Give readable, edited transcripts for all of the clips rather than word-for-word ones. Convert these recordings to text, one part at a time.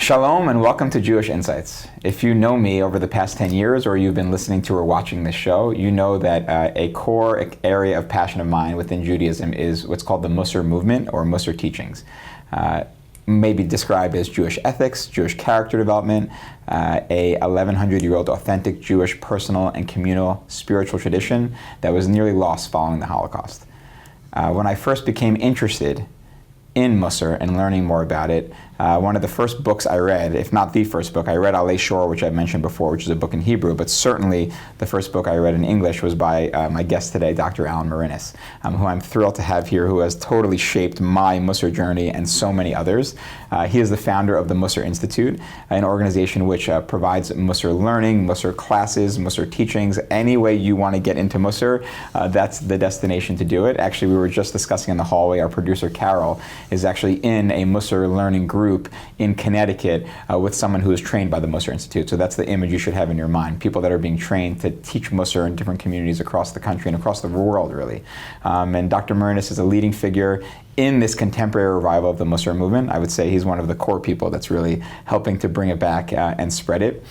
Shalom and welcome to Jewish Insights. If you know me over the past 10 years or you've been listening to or watching this show, you know that a core area of passion of mine within Judaism is what's called the Mussar movement or Mussar teachings. Maybe described as Jewish ethics, Jewish character development, a 1100-year-old authentic Jewish personal and communal spiritual tradition that was nearly lost following the Holocaust. When I first became interested in Mussar and learning more about it, one of the first books I read, if not the first book, I read Alei Shor, which I mentioned before, which is a book in Hebrew, but certainly the first book I read in English was by my guest today, Dr. Morinis, who I'm thrilled to have here, who has totally shaped my Mussar journey and so many others. He is the founder of the Mussar Institute, an organization which provides Mussar learning, Mussar classes, Mussar teachings. Any way you want to get into Mussar, that's the destination to do it. Actually, we were just discussing in the hallway, our producer Carol is actually in a Mussar learning group in Connecticut with someone who is trained by the Mussar Institute. So that's the image you should have in your mind. People that are being trained to teach Mussar in different communities across the country and across the world, really. And Dr. Morinis is a leading figure in this contemporary revival of the Mussar movement. I would say he's one of the core people that's really helping to bring it back and spread it.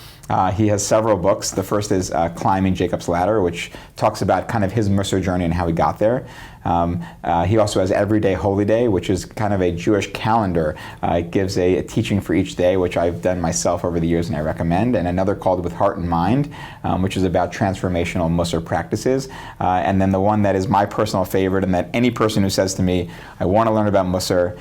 He has several books. The first is Climbing Jacob's Ladder, which talks about kind of his Mussar journey and how he got there. He also has Everyday Holy Day, which is kind of a Jewish calendar. It gives a teaching for each day, which I've done myself over the years and I recommend. And another called With Heart and Mind, which is about transformational Mussar practices. And then the one that is my personal favorite, and that any person who says to me, I want to learn about Mussar,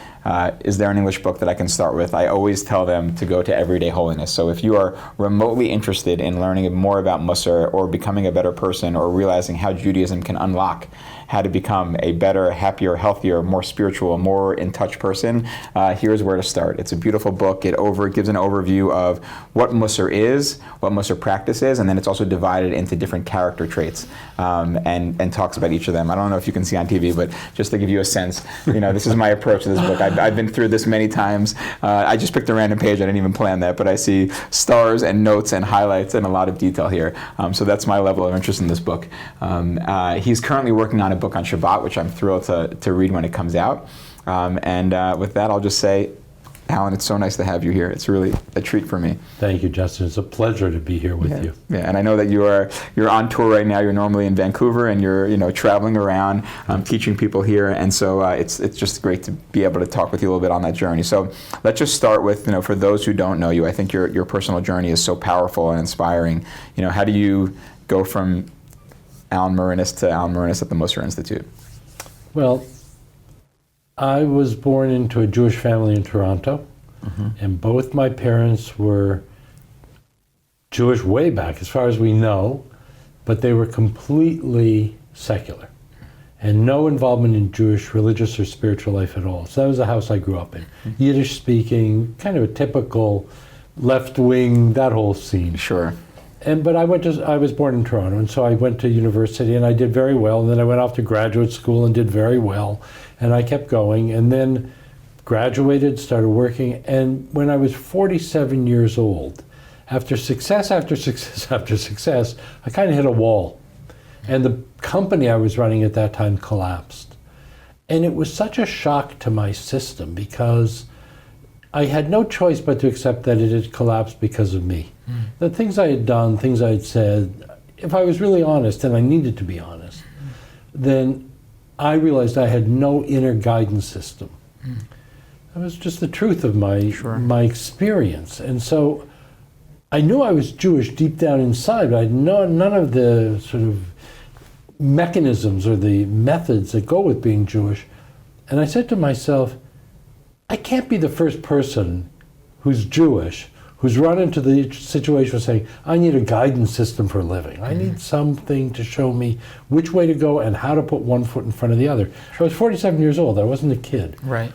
is there an English book that I can start with? I always tell them to go to Everyday Holiness. So if you are remotely interested in learning more about Mussar or becoming a better person or realizing how Judaism can unlock how to become a better, happier, healthier, more spiritual, more in touch person, here's where to start. It's a beautiful book. It gives an overview of what Mussar is, what Mussar practice is, and then it's also divided into different character traits and talks about each of them. I don't know if you can see on TV, but just to give you a sense, this is my approach to this book. I've been through this many times. I just picked a random page. I didn't even plan that, but I see stars and notes and highlights and a lot of detail here. So that's my level of interest in this book. He's currently working on a book on Shabbat, which I'm thrilled to read when it comes out. With that, I'll just say, Alan, it's so nice to have you here. It's really a treat for me. Thank you, Justin. It's a pleasure to be here with you. Yeah, and I know that you're on tour right now. You're normally in Vancouver, and you're traveling around, teaching people here, and so it's just great to be able to talk with you a little bit on that journey. So let's just start with, for those who don't know you, I think your personal journey is so powerful and inspiring. How do you go from Alan Morinis to Alan Morinis at the Mussar Institute? Well, I was born into a Jewish family in Toronto, and both my parents were Jewish way back, as far as we know, but they were completely secular and no involvement in Jewish religious or spiritual life at all. So that was the house I grew up in. Yiddish speaking, kind of a typical left wing, that whole scene. Sure. But I was born in Toronto, and so I went to university and I did very well, and then I went off to graduate school and did very well, and I kept going, and then graduated, started working, and when I was 47 years old, after success after success after success, I kind of hit a wall. And the company I was running at that time collapsed. And it was such a shock to my system because I had no choice but to accept that it had collapsed because of me. The things I had done, things I had said, if I was really honest, and I needed to be honest, then I realized I had no inner guidance system. That was just the truth of my experience. And so I knew I was Jewish deep down inside, but I had none of the sort of mechanisms or the methods that go with being Jewish. And I said to myself, I can't be the first person who's Jewish who's run into the situation of saying, I need a guidance system for a living. I need something to show me which way to go and how to put one foot in front of the other. I was 47 years old. I wasn't a kid. Right.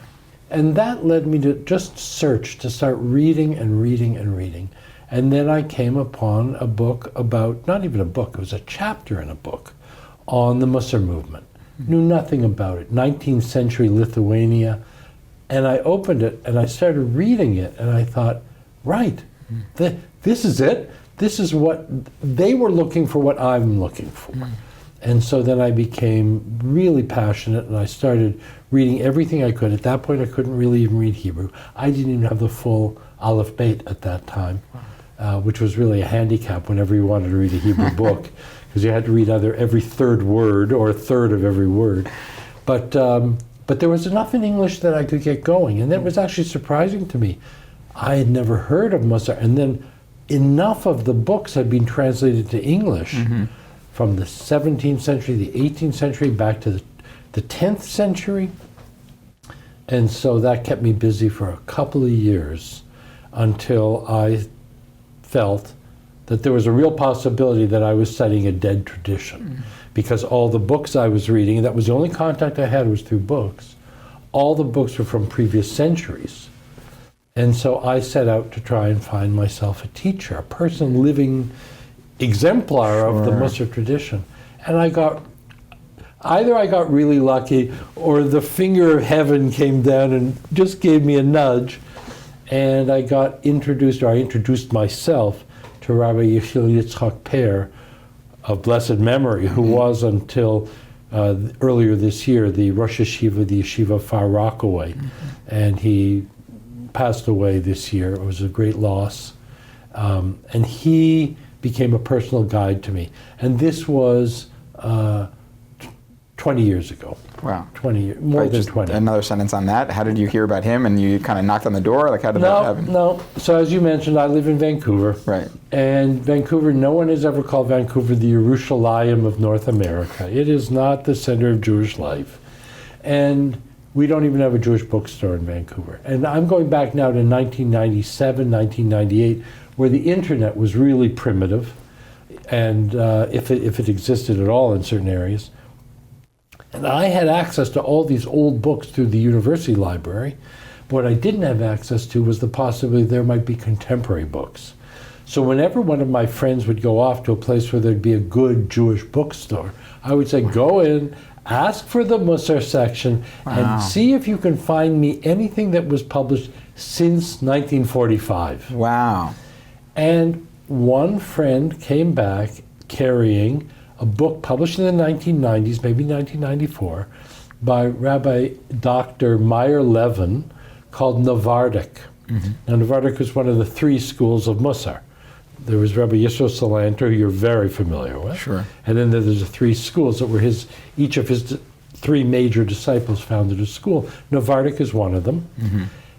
And that led me to just search, to start reading and reading and reading. And then I came upon a book about, not even a book, it was a chapter in a book on the Mussar movement. Knew nothing about it. 19th century Lithuania. And I opened it and I started reading it and I thought, right, this is it. This is what they were looking for, what I'm looking for. And so then I became really passionate, and I started reading everything I could. At that point, I couldn't really even read Hebrew. I didn't even have the full Aleph Beit at that time, which was really a handicap whenever you wanted to read a Hebrew book, because you had to read either every third word or a third of every word. But there was enough in English that I could get going, and that was actually surprising to me. I had never heard of Mussar, and then enough of the books had been translated to English from the 17th century, the 18th century, back to the 10th century. And so that kept me busy for a couple of years until I felt that there was a real possibility that I was studying a dead tradition. Because all the books I was reading, and that was the only contact I had was through books, all the books were from previous centuries. And so I set out to try and find myself a teacher, a person living exemplar of the Mussar tradition. And I got really lucky, or the finger of heaven came down and just gave me a nudge, and I introduced myself to Rabbi Yechiel Yitzchak Per of blessed memory, who was until earlier this year the Rosh Hashanah, the yeshiva Far Rockaway, and he passed away this year. It was a great loss, and he became a personal guide to me. And this was 20 years ago. Wow. 20 years, more than 20. Another sentence on that. How did you hear about him, and you kind of knocked on the door? Like, how did that happen? No. So as you mentioned, I live in Vancouver. Right. And Vancouver, no one has ever called Vancouver the Yerushalayim of North America. It is not the center of Jewish life. And we don't even have a Jewish bookstore in Vancouver. And I'm going back now to 1997, 1998, where the internet was really primitive, and if it existed at all in certain areas. And I had access to all these old books through the university library. But what I didn't have access to was the possibility there might be contemporary books. So whenever one of my friends would go off to a place where there'd be a good Jewish bookstore, I would say, go in, ask for the Mussar section, and see if you can find me anything that was published since 1945. Wow. And one friend came back carrying a book published in the 1990s, maybe 1994, by Rabbi Dr. Meyer Levin, called Navardik. Now, Navardik was one of the three schools of Mussar. There was Rabbi Yisro Salanter, who you're very familiar with. Sure. And then there's the three schools that were each of his three major disciples founded a school. Navardik is one of them.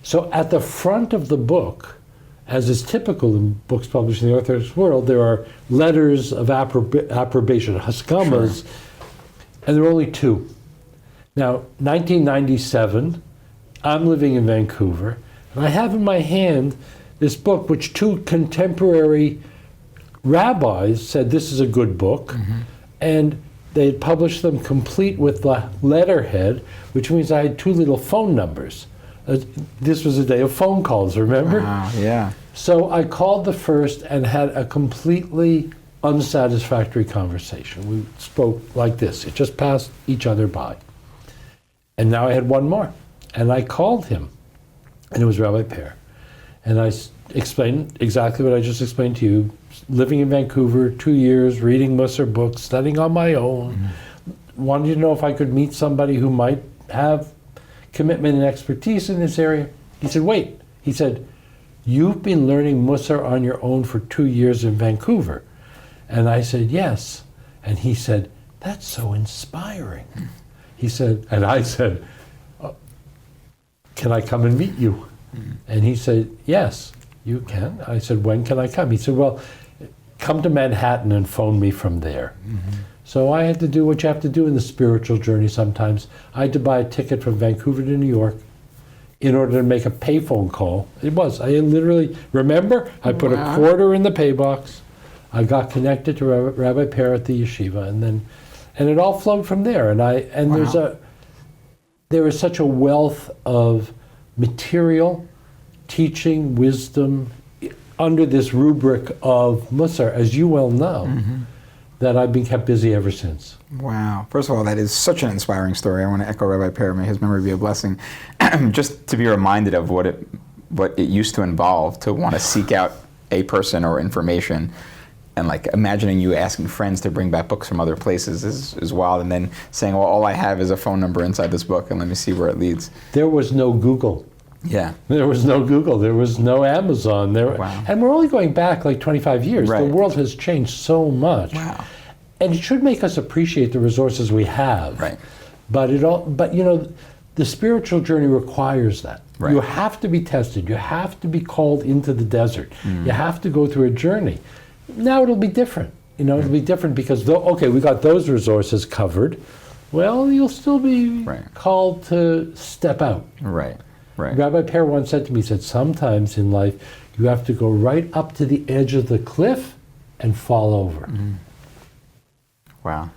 So at the front of the book, as is typical in books published in the Orthodox world, there are letters of approbation, haskamas, and there are only two. Now, 1997, I'm living in Vancouver, and I have in my hand this book which two contemporary rabbis said this is a good book, and they had published them complete with the letterhead, which means I had two little phone numbers. This was a day of phone calls, remember? Wow, yeah. So I called the first and had a completely unsatisfactory conversation. We spoke like this. It just passed each other by. And now I had one more. And I called him, and it was Rabbi Per. And I explained exactly what I just explained to you. Living in Vancouver, 2 years, reading Mussar books, studying on my own. Wanted to know if I could meet somebody who might have commitment and expertise in this area. He said, wait. He said, you've been learning Mussar on your own for 2 years in Vancouver. And I said, yes. And he said, that's so inspiring. He said, and I said, can I come and meet you? And he said, yes, you can. I said, when can I come? He said, well, come to Manhattan and phone me from there. So I had to do what you have to do in the spiritual journey sometimes. I had to buy a ticket from Vancouver to New York in order to make a payphone call. I literally, remember, I put a quarter in the pay box. I got connected to Rabbi Per at the yeshiva, and it all flowed from there. And there is such a wealth of material, teaching, wisdom, under this rubric of Mussar, as you well know, that I've been kept busy ever since. Wow. First of all, that is such an inspiring story. I want to echo Rabbi Per, may his memory be a blessing. Just to be reminded of what it used to involve to want to seek out a person or information. and like imagining you asking friends to bring back books from other places is wild, and then saying, well, all I have is a phone number inside this book, and let me see where it leads. There was no Google. Yeah. There was no Google. There was no Amazon. Wow. And we're only going back like 25 years. Right. The world has changed so much. Wow. And it should make us appreciate the resources we have. Right. But you know, the spiritual journey requires that. Right. You have to be tested. You have to be called into the desert. You have to go through a journey. Now it'll be different. You know, it'll be different because, okay, we got those resources covered. Well, you'll still be called to step out. Right. Right. Rabbi Pear once said to me, he said, sometimes in life you have to go right up to the edge of the cliff and fall over. Wow.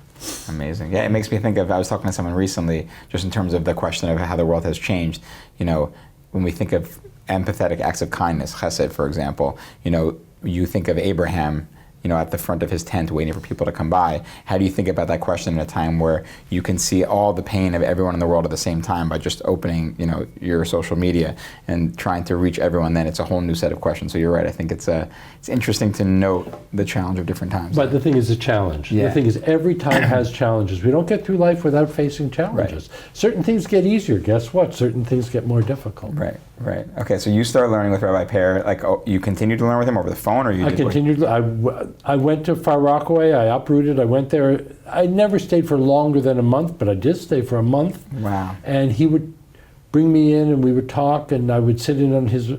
Amazing. Yeah, it makes me think of, I was talking to someone recently, just in terms of the question of how the world has changed. You know, when we think of empathetic acts of kindness, chesed, for example, you know, you think of Abraham, you know, at the front of his tent waiting for people to come by. How do you think about that question in a time where you can see all the pain of everyone in the world at the same time by just opening, you know, your social media and trying to reach everyone? Then it's a whole new set of questions. So you're right. I think it's interesting to note the challenge of different times. But the thing is a challenge. Yeah. The thing is every time has challenges. We don't get through life without facing challenges. Right. Certain things get easier. Guess what? Certain things get more difficult. Right. Right. Okay. So you started learning with Rabbi Pear. Like, you continued to learn with him over the phone, or you? I continued. I went to Far Rockaway. I uprooted. I went there. I never stayed for longer than a month, but I did stay for a month. Wow. And he would bring me in, and we would talk, and I would sit in on his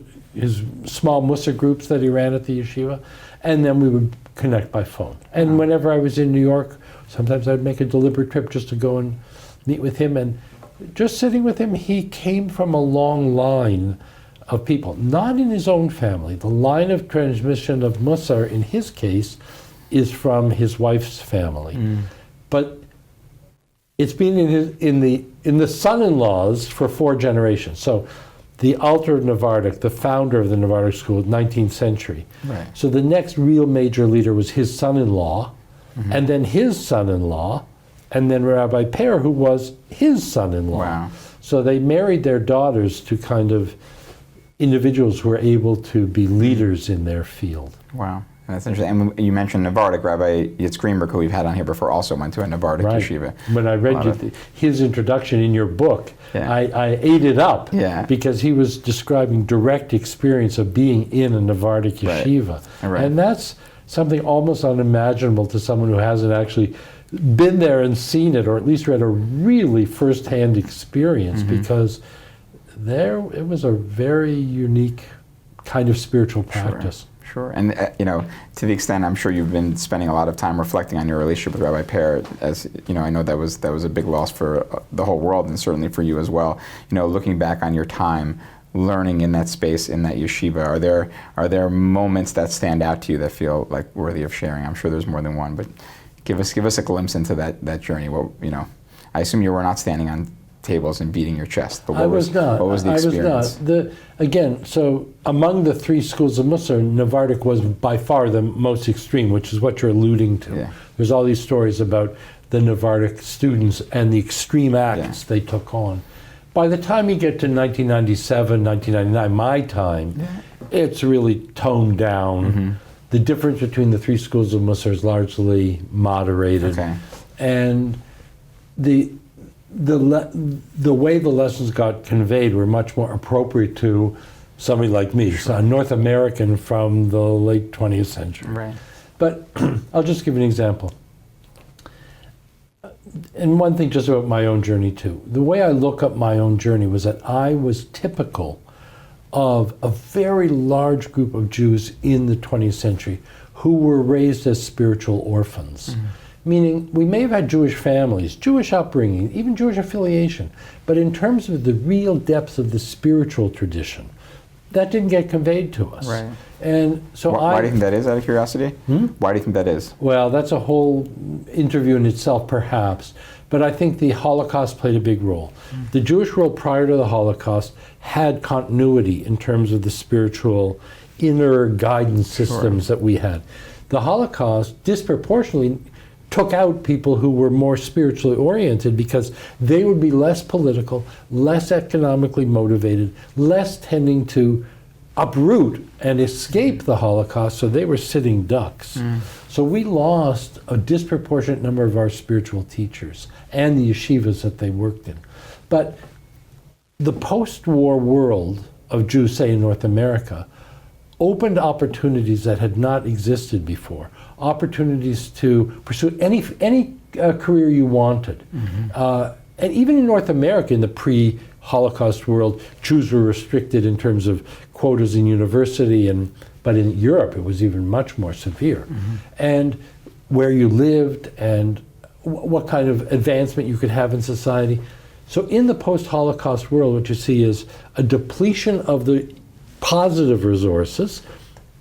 small Mussar groups that he ran at the yeshiva, and then we would connect by phone. And whenever I was in New York, sometimes I'd make a deliberate trip just to go and meet with him. And just sitting with him, he came from a long line of people, not in his own family. The line of transmission of Mussar, in his case, is from his wife's family. But it's been in the son-in-laws for 4 generations. So the Alter of Navardic, the founder of the Navardic school, 19th century. Right. So the next real major leader was his son-in-law, and then his son-in-law, and then Rabbi Pear, who was his son-in-law. Wow. So they married their daughters to kind of individuals who were able to be leaders in their field. Wow. That's interesting. And you mentioned Navardic. Rabbi Yitz Greenberg, who we've had on here before, also went to a Navardic yeshiva. When I read his introduction in your book, I ate it up because he was describing direct experience of being in a Navardic yeshiva. Right. And that's something almost unimaginable to someone who hasn't actually been there and seen it, or at least read a really first-hand experience, because it was a very unique kind of spiritual practice. Sure. And, you know, to the extent I'm sure you've been spending a lot of time reflecting on your relationship with Rabbi Pear, as, you know, I know that was a big loss for the whole world, and certainly for you as well. You know, looking back on your time learning in that space, in that yeshiva, are there moments that stand out to you that feel like worthy of sharing? I'm sure there's more than one, but give us a glimpse into that journey. Well, you know, I assume you were not standing on tables and beating your chest. But what was the experience? I was not. Again, so among the 3 schools of Mussar, Navardic was by far the most extreme, which is what you're alluding to. Yeah. There's all these stories about the Navardic students and the extreme acts they took on. By the time you get to 1997, 1999, my time, it's really toned down. The difference between the 3 schools of Mussar is largely moderated. Okay. And the way the lessons got conveyed were much more appropriate to somebody like me, so a North American from the late 20th century. Right. But I'll just give you an example. And one thing just about my own journey too. The way I look up my own journey was that I was typical of a very large group of Jews in the 20th century who were raised as spiritual orphans. Meaning, we may have had Jewish families, Jewish upbringing, even Jewish affiliation, but in terms of the real depth of the spiritual tradition, that didn't get conveyed to us. Right. And so why do you think that is, out of curiosity? Why do you think that is? Well, that's a whole interview in itself, perhaps. But I think the Holocaust played a big role. The Jewish world prior to the Holocaust had continuity in terms of the spiritual inner guidance systems that we had. The Holocaust disproportionately took out people who were more spiritually oriented because they would be less political, less economically motivated, less tending to uproot and escape the Holocaust, so they were sitting ducks. So we lost a disproportionate number of our spiritual teachers and the yeshivas that they worked in. But the post-war world of Jews, say in North America, opened opportunities that had not existed before. Opportunities to pursue any career you wanted. And even in North America, in the pre-Holocaust world, Jews were restricted in terms of quotas in university, but in Europe it was even much more severe. And where you lived and what kind of advancement you could have in society. So in the post-Holocaust world, what you see is a depletion of the positive resources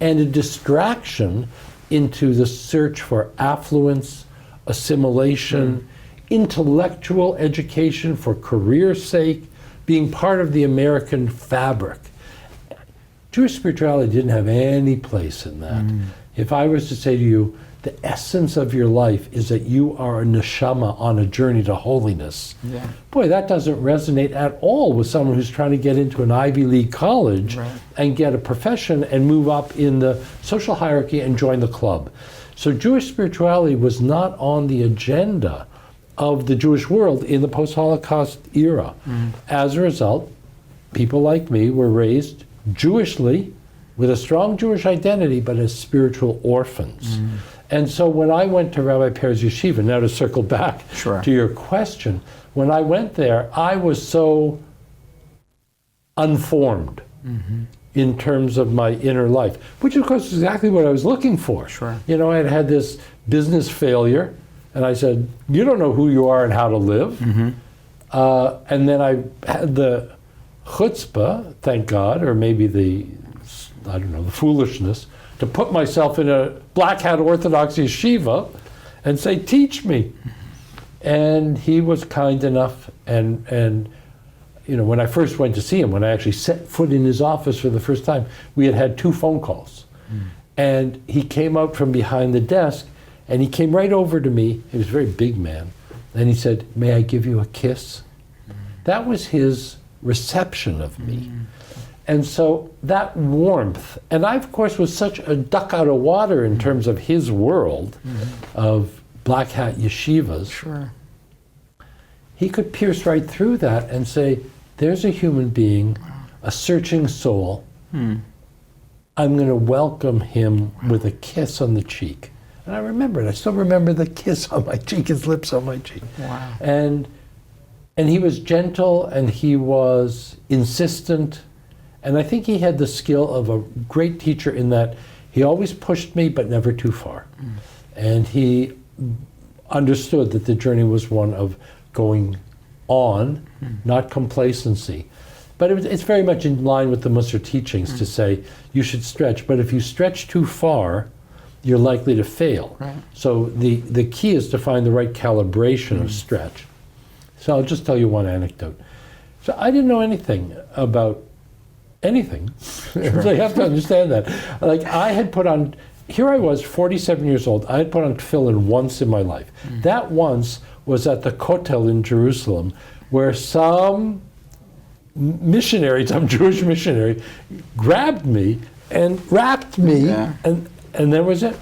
and a distraction into the search for affluence, assimilation, intellectual education for career's sake, being part of the American fabric. Jewish spirituality didn't have any place in that. If I was to say to you, the essence of your life is that you are a neshama on a journey to holiness. Boy, that doesn't resonate at all with someone who's trying to get into an Ivy League college and get a profession and move up in the social hierarchy and join the club. So Jewish spirituality was not on the agenda of the Jewish world in the post-Holocaust era. As a result, people like me were raised Jewishly with a strong Jewish identity, but as spiritual orphans. And so when I went to Rabbi Per's yeshiva, now to circle back to your question, when I went there, I was so unformed in terms of my inner life, which of course is exactly what I was looking for. You know, I had had this business failure, and I said, you don't know who you are and how to live. And then I had the chutzpah, thank God, or maybe the foolishness, to put myself in a black hat Orthodox yeshiva and say, teach me. And he was kind enough, and you know, when I first went to see him, when I actually set foot in his office for the first time, we had had 2 phone calls. And he came out from behind the desk, and he came right over to me. He was a very big man. And he said, may I give you a kiss? That was his reception of me. And so that warmth, and I of course was such a duck out of water in terms of his world of black hat yeshivas. He could pierce right through that and say, there's a human being, a searching soul. I'm going to welcome him with a kiss on the cheek. And I remember it. I still remember the kiss on my cheek, his lips on my cheek. And he was gentle, and he was insistent. And I think he had the skill of a great teacher in that he always pushed me, but never too far. And he understood that the journey was one of going on, not complacency. But it's very much in line with the Mussar teachings to say you should stretch, but if you stretch too far, you're likely to fail. So the key is to find the right calibration of stretch. So I'll just tell you one anecdote. So I didn't know anything about anything. So you have to understand that. Like I had put on, here I was, 47 years old, I had put on tefillin once in my life. That once was at the Kotel in Jerusalem, where some missionary, some Jewish missionary, grabbed me and wrapped me, and that was it.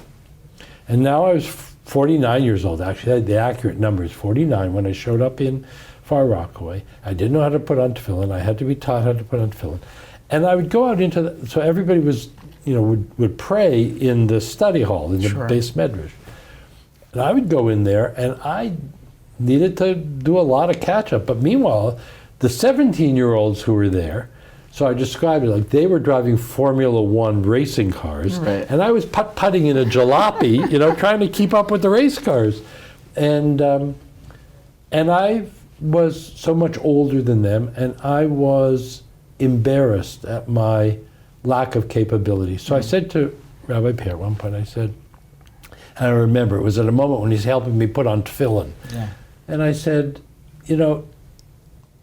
And now I was 49 years old. Actually, the accurate number is 49 when I showed up in Far Rockaway. I didn't know how to put on tefillin. I had to be taught how to put on tefillin. And I would go out into the, so everybody was, you know, would pray in the study hall, in the base medrash. And I would go in there, and I needed to do a lot of catch up. But meanwhile, the 17-year-olds who were there, so I described it like they were driving Formula One racing cars, and I was putt-putting in a jalopy, you know, trying to keep up with the race cars. And I was so much older than them, and I was embarrassed at my lack of capability. So I said to Rabbi Per at one point, I said, and I remember it was at a moment when he's helping me put on tefillin. And I said, you know,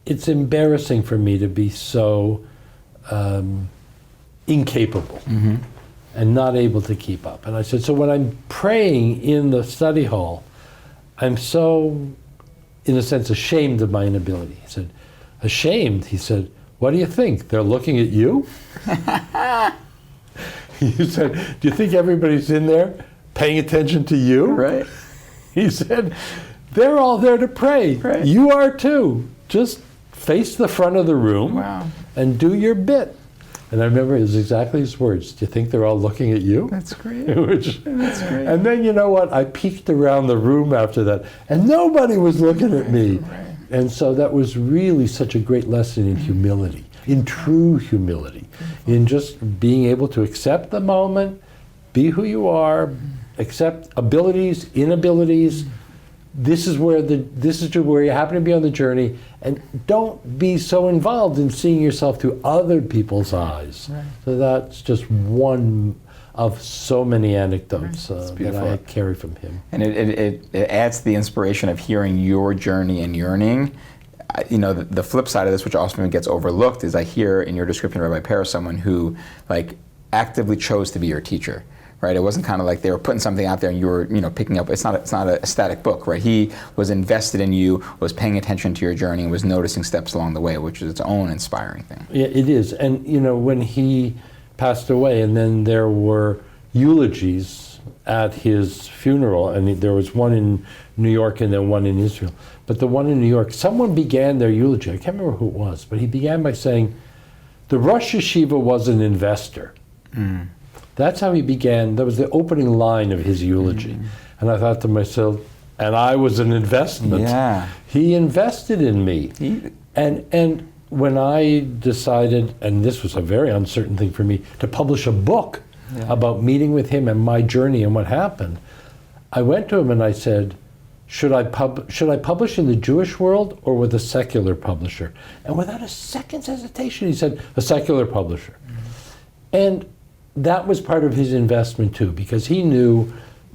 it's embarrassing for me to be so incapable and not able to keep up. And I said, so when I'm praying in the study hall, I'm so, in a sense, ashamed of my inability. He said, ashamed? He said, what do you think? They're looking at you? You said, do you think everybody's in there paying attention to you? Right. He said, they're all there to pray. Right. You are too. Just face the front of the room Wow. and do your bit. And I remember it was exactly his words. Do you think they're all looking at you? That's great. That's great. And then, you know what? I peeked around the room after that, and nobody was looking at me. Right. And so that was really such a great lesson in humility, in true humility, in just being able to accept the moment, be who you are, accept abilities, inabilities. This is where you happen to be on the journey, and don't be so involved in seeing yourself through other people's eyes. Right. So that's just one of so many anecdotes that I carry from him. And it adds to the inspiration of hearing your journey and yearning. You know, the flip side of this, which often gets overlooked, is I hear in your description of Rabbi Peres someone who actively chose to be your teacher. Right? It wasn't kind of like they were putting something out there and you were, picking up. It's not a static book, right? He was invested in you, was paying attention to your journey, and was noticing steps along the way, which is its own inspiring thing. Yeah, it is. And when he passed away, and then there were eulogies at his funeral, and there was one in New York and then one in Israel. But the one in New York, someone began their eulogy. I can't remember who it was, but he began by saying, "The Rosh Yeshiva was an investor." Mm. That's how he began. That was the opening line of his eulogy. Mm. And I thought to myself, and I was an investment. Yeah. He invested in me. And when I decided, and this was a very uncertain thing for me, to publish a book about meeting with him and my journey and what happened, I went to him and I said, should I publish in the Jewish world or with a secular publisher? And without a second's hesitation, he said, a secular publisher. Mm. And that was part of his investment too, because he knew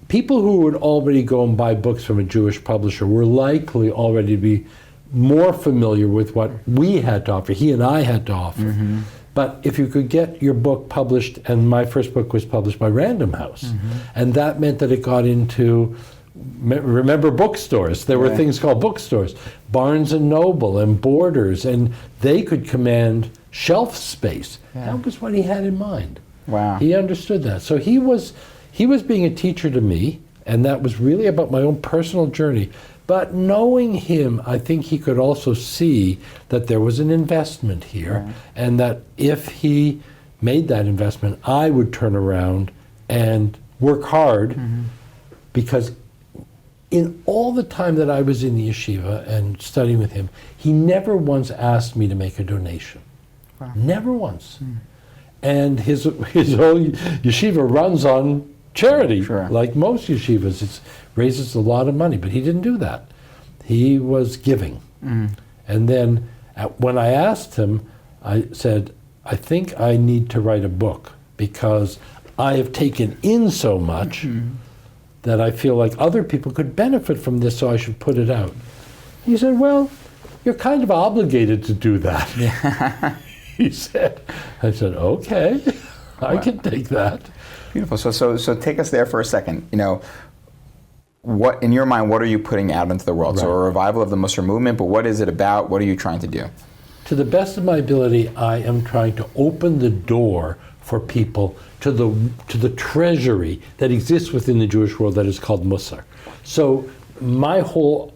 people who would already go and buy books from a Jewish publisher were likely already to be more familiar with what we had to offer, he and I had to offer. Mm-hmm. But if you could get your book published, and my first book was published by Random House, mm-hmm. and that meant that it got into, remember bookstores, there were things called bookstores, Barnes and Noble and Borders, and they could command shelf space. Yeah. That was what he had in mind. Wow. He understood that. So he was being a teacher to me, and that was really about my own personal journey. But knowing him, I think he could also see that there was an investment here, right. and that if he made that investment, I would turn around and work hard, mm-hmm. because in all the time that I was in the yeshiva and studying with him, he never once asked me to make a donation. Wow. Never once. Mm. And his whole yeshiva runs on charity, sure. like most yeshivas. It raises a lot of money, but he didn't do that. He was giving. Mm. And then when I asked him, I said, I think I need to write a book because I have taken in so much mm-hmm. that I feel like other people could benefit from this, so I should put it out. He said, well, you're kind of obligated to do that. Yeah. He said, I said, okay, I can take that. Beautiful. So take us there for a second. What in your mind, what are you putting out into the world? Right. So a revival of the Mussar movement, but what is it about? What are you trying to do? To the best of my ability, I am trying to open the door for people to the treasury that exists within the Jewish world that is called Mussar. So my whole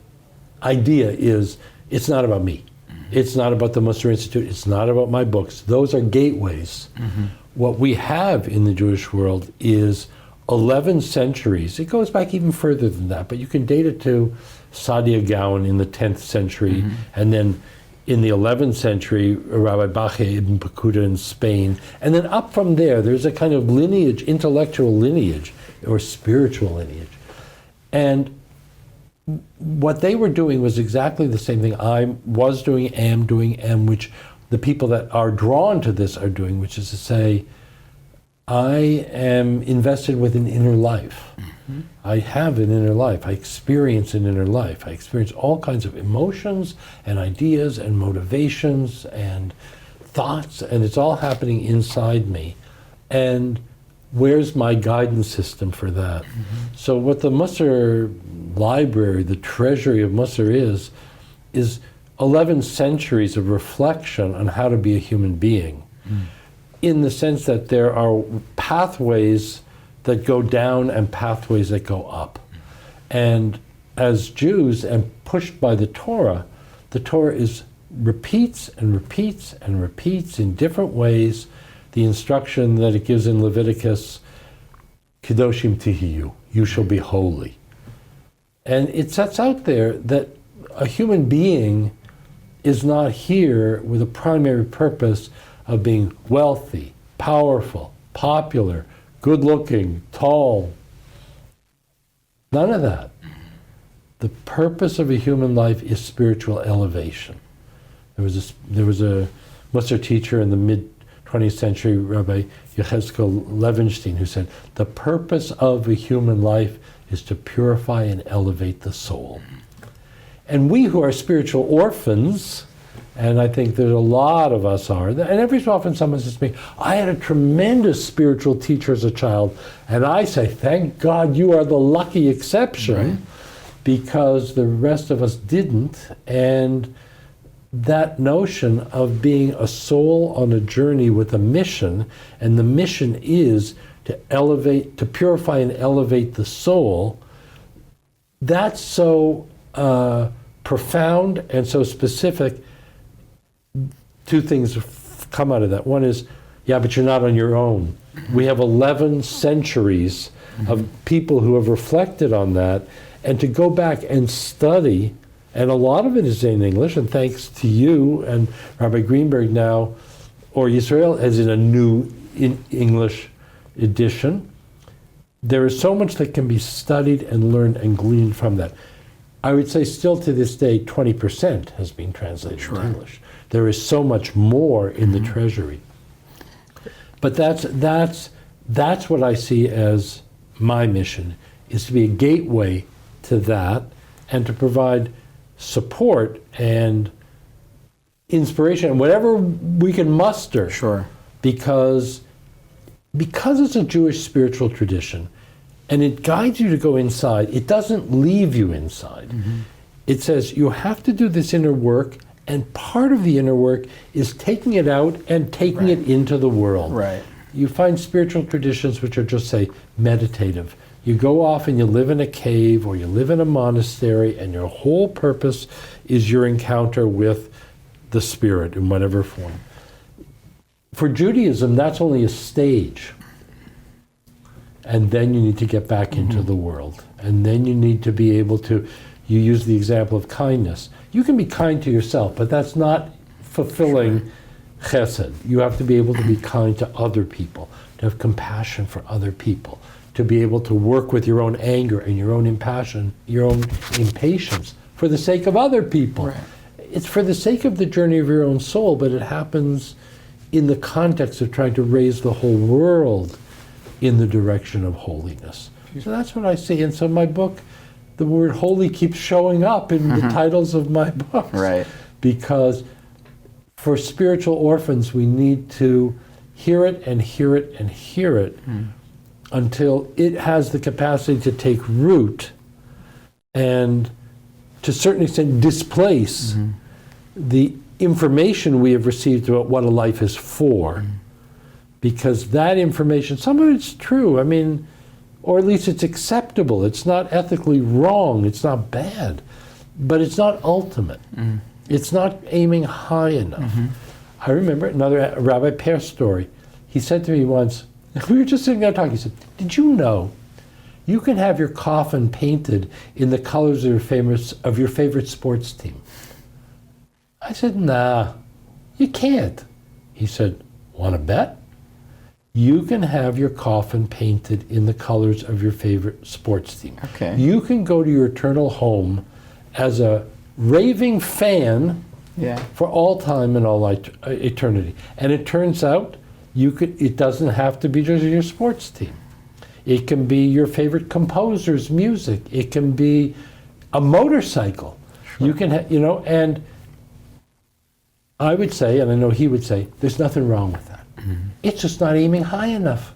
idea is, it's not about me. It's not about the Mussar Institute. It's not about my books. Those are gateways. Mm-hmm. What we have in the Jewish world is 11 centuries. It goes back even further than that, but you can date it to Saadia Gaon in the 10th century, mm-hmm. and then in the 11th century, Rabbi Bachya ibn Pakuda in Spain. And then up from there, there's a kind of lineage, intellectual lineage, or spiritual lineage. And what they were doing was exactly the same thing I was doing, am doing, and which the people that are drawn to this are doing, which is to say, I am invested with an inner life. Mm-hmm. I have an inner life. I experience an inner life. I experience all kinds of emotions and ideas and motivations and thoughts, and it's all happening inside me. And where's my guidance system for that? Mm-hmm. So what the Mussar library, the treasury of Mussar is 11 centuries of reflection on how to be a human being, in the sense that there are pathways that go down and pathways that go up. And as Jews, and pushed by the Torah is repeats and repeats and repeats in different ways the instruction that it gives in Leviticus, Kedoshim Tihiyu, you shall be holy. And it sets out there that a human being is not here with a primary purpose of being wealthy, powerful, popular, good-looking, tall. None of that. The purpose of a human life is spiritual elevation. There was a Mussar teacher in the mid-20th century, Rabbi Yechezkel Levenstein, who said, the purpose of a human life is to purify and elevate the soul. And we who are spiritual orphans, and I think there's a lot of us are, and every so often someone says to me, I had a tremendous spiritual teacher as a child, and I say, thank God you are the lucky exception, because the rest of us didn't. And that notion of being a soul on a journey with a mission, and the mission is to elevate, to purify and elevate the soul, that's so profound and so specific. Two things come out of that. One is, yeah, but you're not on your own. We have 11 centuries of people who have reflected on that, and to go back and study, and a lot of it is in English, and thanks to you and Rabbi Greenberg now, or Yisrael as in a new English edition, there is so much that can be studied and learned and gleaned from that. I would say still to this day, 20% has been translated to English. There is so much more in the treasury. But that's what I see as my mission, is to be a gateway to that, and to provide support and inspiration and whatever we can muster. Sure. Because it's a Jewish spiritual tradition, and it guides you to go inside. It doesn't leave you inside. It says you have to do this inner work, and part of the inner work is taking it out and taking it into the world. Right. You find spiritual traditions which are just, say, meditative. You go off and you live in a cave or you live in a monastery, and your whole purpose is your encounter with the Spirit in whatever form. For Judaism, that's only a stage. And then you need to get back into the world. And then you need to be able to, you use the example of kindness. You can be kind to yourself, but that's not fulfilling chesed. You have to be able to be kind to other people, to have compassion for other people, to be able to work with your own anger and your own impassion, your own impatience for the sake of other people. Right. It's for the sake of the journey of your own soul, but it happens in the context of trying to raise the whole world in the direction of holiness. So that's what I see. And so my book, the word holy keeps showing up in the titles of my books. Right. Because for spiritual orphans, we need to hear it and hear it and hear it until it has the capacity to take root and to a certain extent displace the information we have received about what a life is for. Because that information, some of it's true, I mean, or at least it's acceptable. It's not ethically wrong, it's not bad, but it's not ultimate. It's not aiming high enough. I remember another Rabbi Pear story. He said to me once, we were just sitting there talking, he said, did you know you can have your coffin painted in the colors of your favorite sports team? I said, nah, you can't. He said, want to bet? You can have your coffin painted in the colors of your favorite sports team. Okay. You can go to your eternal home as a raving fan for all time and all eternity. And it turns out it doesn't have to be just your sports team. It can be your favorite composer's music. It can be a motorcycle. Sure. You can and I would say, and I know he would say, there's nothing wrong with that. It's just not aiming high enough.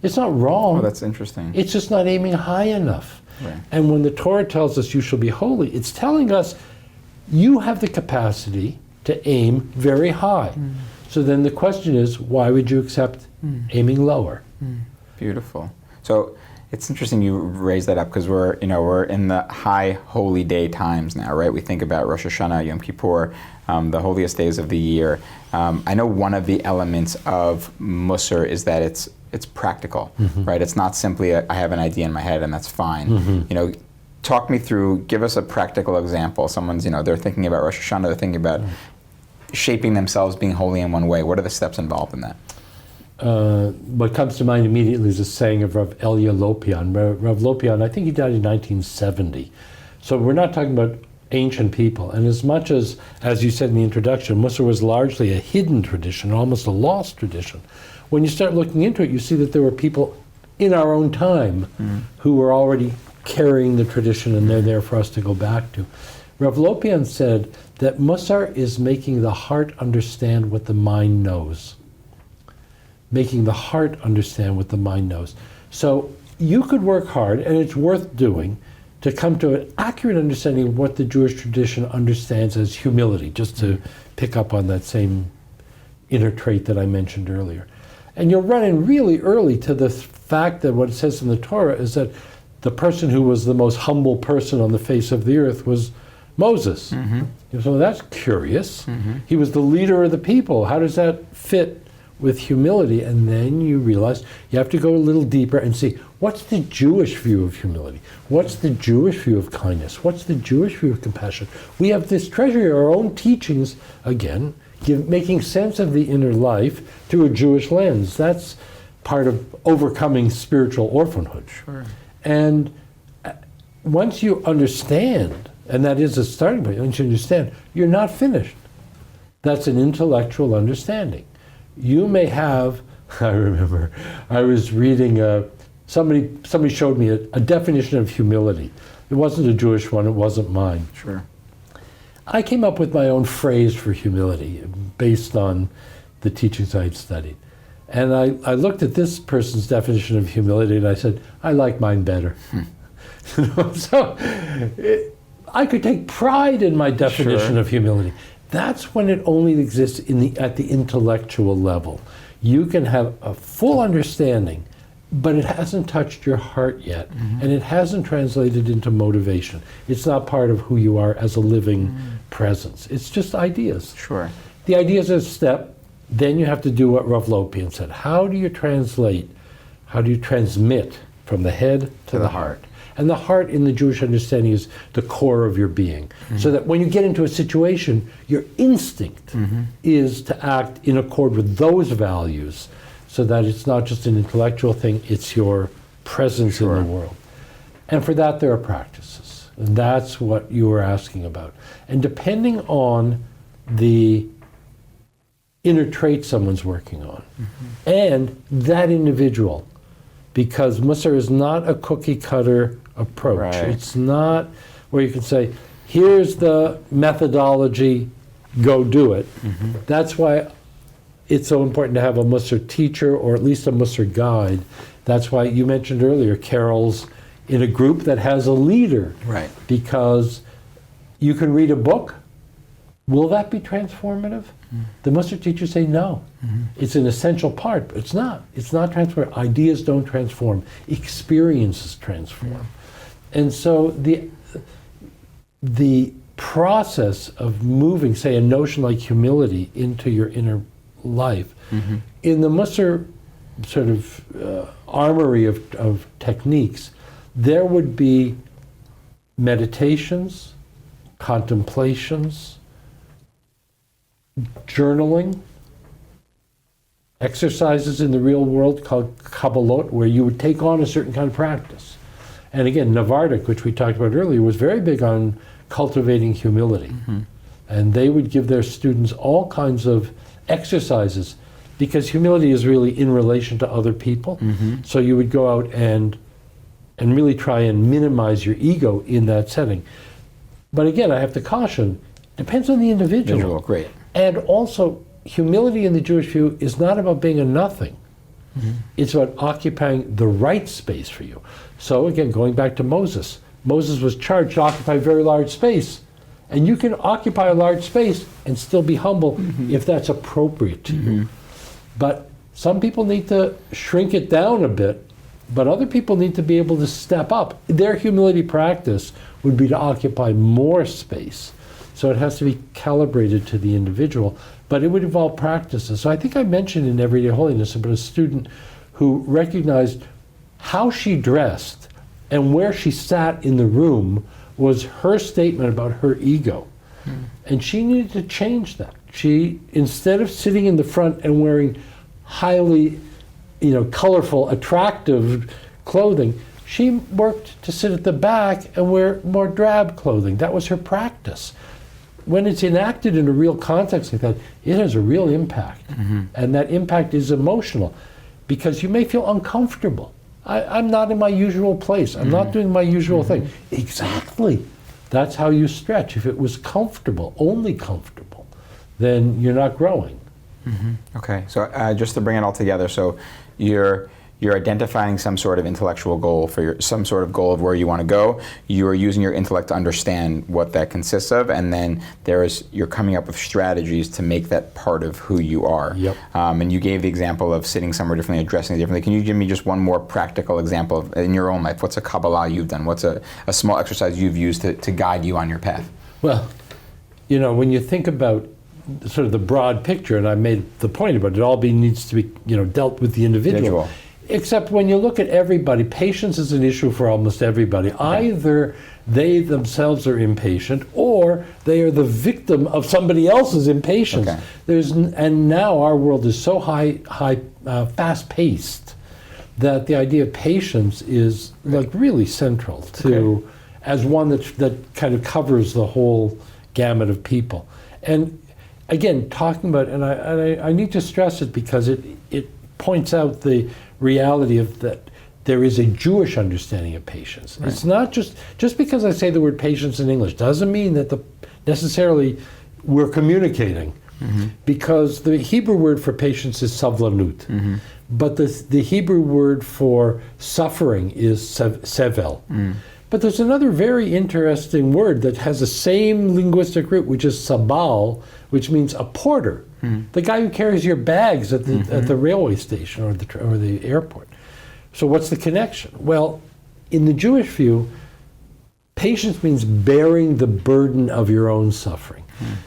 It's not wrong. Oh, that's interesting. It's just not aiming high enough. Right. And when the Torah tells us you shall be holy, it's telling us you have the capacity to aim very high. So then the question is, why would you accept aiming lower? Beautiful. So it's interesting you raise that up, because we're in the high holy day times now, right? We think about Rosh Hashanah, Yom Kippur, the holiest days of the year. I know one of the elements of Mussar is that it's practical, right? It's not simply I have an idea in my head and that's fine. Talk me through, give us a practical example. Someone's, they're thinking about Rosh Hashanah, they're thinking about shaping themselves, being holy in one way. What are the steps involved in that? What comes to mind immediately is a saying of Rav Elia Lopian. Rav Lopian, I think he died in 1970. So we're not talking about ancient people. And as much as you said in the introduction, Mussar was largely a hidden tradition, almost a lost tradition. When you start looking into it, you see that there were people in our own time who were already carrying the tradition, and they're there for us to go back to. Rav Lopian said that Mussar is making the heart understand what the mind knows. Making the heart understand what the mind knows. So you could work hard, and it's worth doing, to come to an accurate understanding of what the Jewish tradition understands as humility, just to pick up on that same inner trait that I mentioned earlier. And you'll run in really early to the fact that what it says in the Torah is that the person who was the most humble person on the face of the earth was Moses. So that's curious. He was the leader of the people. How does that fit with humility? And then you realize you have to go a little deeper and see, what's the Jewish view of humility? What's the Jewish view of kindness? What's the Jewish view of compassion? We have this treasury, our own teachings, again, making sense of the inner life through a Jewish lens. That's part of overcoming spiritual orphanhood. Sure. And once you understand, and that is a starting point, once you understand, you're not finished. That's an intellectual understanding. You may have, I remember, I was reading, somebody showed me a definition of humility. It wasn't a Jewish one, it wasn't mine. Sure. I came up with my own phrase for humility based on the teachings I had studied. And I looked at this person's definition of humility and I said, I like mine better. So I could take pride in my definition of humility. That's when it only exists at the intellectual level. You can have a full understanding, but it hasn't touched your heart yet, and it hasn't translated into motivation. It's not part of who you are as a living presence. It's just ideas. Sure. The ideas are a step. Then you have to do what Rav Lopian said. How do you translate? How do you transmit from the head to the heart? And the heart in the Jewish understanding is the core of your being. So that when you get into a situation, your instinct is to act in accord with those values, so that it's not just an intellectual thing, it's your presence in the world. And for that, there are practices. And that's what you were asking about. And depending on the inner trait someone's working on, and that individual, because Mussar is not a cookie cutter approach. Right. It's not where you can say, here's the methodology, go do it. That's why it's so important to have a Mussar teacher, or at least a Mussar guide. That's why you mentioned earlier Carol's in a group that has a leader. Right. Because you can read a book. Will that be transformative? The Mussar teachers say no. It's an essential part, but it's not. It's not transformative. Ideas don't transform. Experiences transform. And so the process of moving, say, a notion like humility into your inner life, in the Mussar sort of armory of techniques, there would be meditations, contemplations, journaling, exercises in the real world called Kabbalot, where you would take on a certain kind of practice. And again, Navardic, which we talked about earlier, was very big on cultivating humility. And they would give their students all kinds of exercises, because humility is really in relation to other people. So you would go out and really try and minimize your ego in that setting. But again, I have to caution, depends on the individual. Great. And also, humility in the Jewish view is not about being a nothing. It's about occupying the right space for you. So again, going back to Moses. Moses was charged to occupy a very large space. And you can occupy a large space and still be humble if that's appropriate to you. But some people need to shrink it down a bit, but other people need to be able to step up. Their humility practice would be to occupy more space. So it has to be calibrated to the individual, but it would involve practices. So I think I mentioned in Everyday Holiness about a student who recognized how she dressed and where she sat in the room was her statement about her ego. And she needed to change that. She, instead of sitting in the front and wearing highly, colorful, attractive clothing, she worked to sit at the back and wear more drab clothing. That was her practice. When it's enacted in a real context like that, it has a real impact. And that impact is emotional because you may feel uncomfortable. I'm not in my usual place. I'm not doing my usual thing. Exactly. That's how you stretch. If it was comfortable, only comfortable, then you're not growing. Okay, so just to bring it all together, so you're identifying some sort of intellectual goal for some sort of goal of where you want to go. You are using your intellect to understand what that consists of, and then you're coming up with strategies to make that part of who you are. Yep. And you gave the example of sitting somewhere differently, addressing it differently. Can you give me just one more practical example in your own life? What's a Kabbalah you've done? What's a small exercise you've used to guide you on your path? Well, when you think about sort of the broad picture, and I made the point about it all needs to be dealt with the individual. Except when you look at everybody, patience is an issue for almost everybody. Either they themselves are impatient, or they are the victim of somebody else's impatience. And now our world is so fast-paced that the idea of patience is like really central to as one that kind of covers the whole gamut of people. And again, talking about, and I need to stress it because it points out the reality of that there is a Jewish understanding of patience. It's not just because I say the word patience in English doesn't mean that necessarily we're communicating, because the Hebrew word for patience is savlanut, but the Hebrew word for suffering is sevel. But there's another very interesting word that has the same linguistic root, which is sabal, which means a porter, the guy who carries your bags at the railway station or the airport. So what's the connection? Well, in the Jewish view, patience means bearing the burden of your own suffering.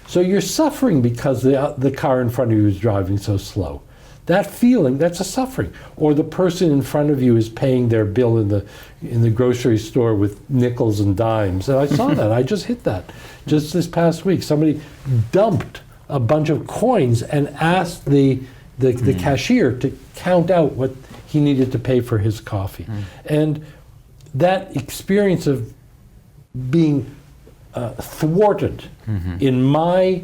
So you're suffering because the car in front of you is driving so slow. That feeling, that's a suffering. Or the person in front of you is paying their bill in the grocery store with nickels and dimes. And I saw that. I just hit that just this past week. Somebody dumped a bunch of coins and asked the cashier to count out what he needed to pay for his coffee. And that experience of being thwarted in my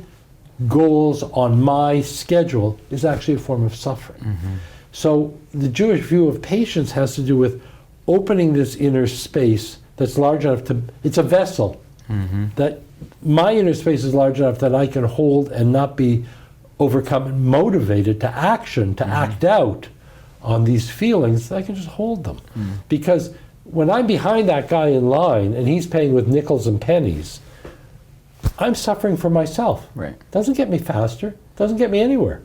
goals on my schedule is actually a form of suffering. So the Jewish view of patience has to do with opening this inner space that's large enough it's a vessel, that my inner space is large enough that I can hold and not be overcome and motivated to action, to act out on these feelings. I can just hold them. Because when I'm behind that guy in line and he's paying with nickels and pennies, I'm suffering for myself. Doesn't get me faster, doesn't get me anywhere.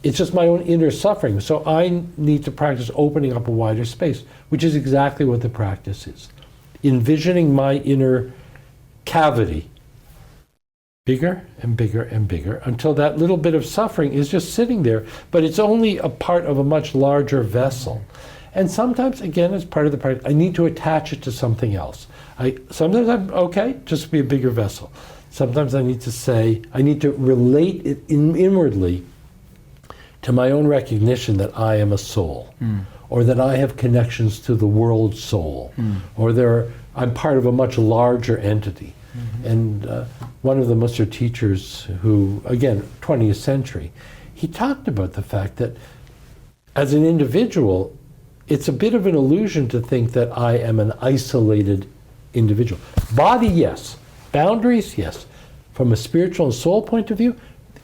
It's just my own inner suffering. So I need to practice opening up a wider space, which is exactly what the practice is. Envisioning my inner cavity bigger and bigger and bigger until that little bit of suffering is just sitting there, but it's only a part of a much larger vessel. And sometimes, again, as part of the practice, I need to attach it to something else. Sometimes I'm okay, just be a bigger vessel. Sometimes I need to relate it inwardly to my own recognition that I am a soul, or that I have connections to the world soul, or I'm part of a much larger entity. And one of the Mussar teachers who, again, 20th century, he talked about the fact that as an individual, it's a bit of an illusion to think that I am an isolated individual. Body, yes. Boundaries, yes. From a spiritual and soul point of view,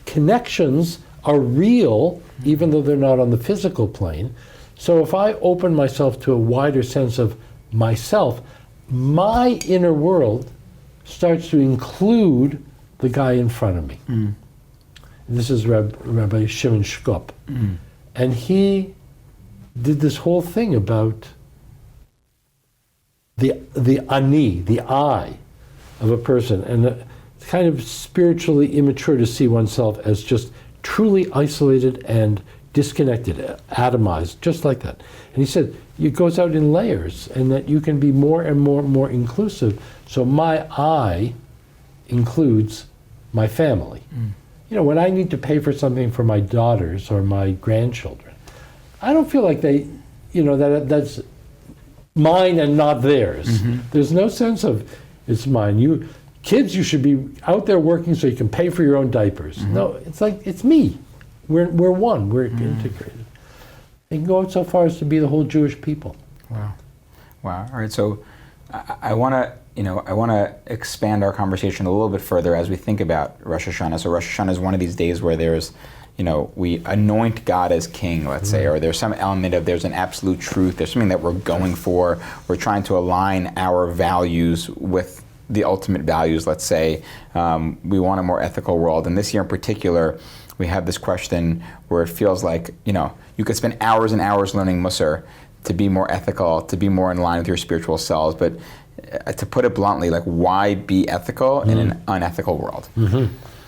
connections are real, even though they're not on the physical plane. So if I open myself to a wider sense of myself, my inner world starts to include the guy in front of me. This is Rabbi Shimon Shkop. And he did this whole thing about the ani, the I of a person. And it's kind of spiritually immature to see oneself as just truly isolated and disconnected, atomized, just like that. And he said, it goes out in layers, and that you can be more and more and more inclusive. So my I includes my family. You know, when I need to pay for something for my daughters or my grandchildren, I don't feel like they, you know, that's mine and not theirs. There's no sense of it's mine. Kids, you should be out there working so you can pay for your own diapers. No, it's like, it's me. We're one. We're integrated. It can go out so far as to be the whole Jewish people. Wow. All right. So I want to expand our conversation a little bit further as we think about Rosh Hashanah. So Rosh Hashanah is one of these days where there's, we anoint God as king, let's say, or there's some element of there's an absolute truth. There's something that we're going for. We're trying to align our values with the ultimate values, let's say. We want a more ethical world. And this year in particular, we have this question where it feels like, you could spend hours and hours learning Mussar to be more ethical, to be more in line with your spiritual selves. But to put it bluntly, like, why be ethical in an unethical world?